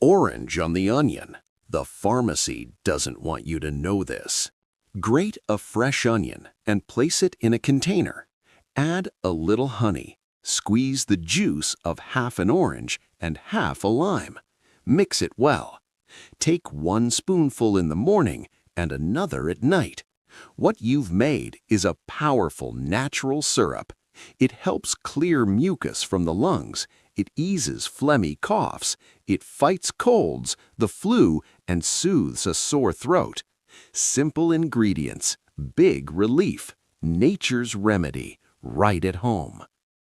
Orange on the onion. The pharmacy doesn't want you to know this. Grate a fresh onion and place it in a container. Add a little honey. Squeeze the juice of half an orange and half a lime. Mix it well. Take 1 spoonful in the morning and another at night. What you've made is a powerful natural syrup. It helps clear mucus from the lungs. It eases phlegmy coughs. It fights colds, the flu, and soothes a sore throat. Simple ingredients, big relief, nature's remedy, right at home.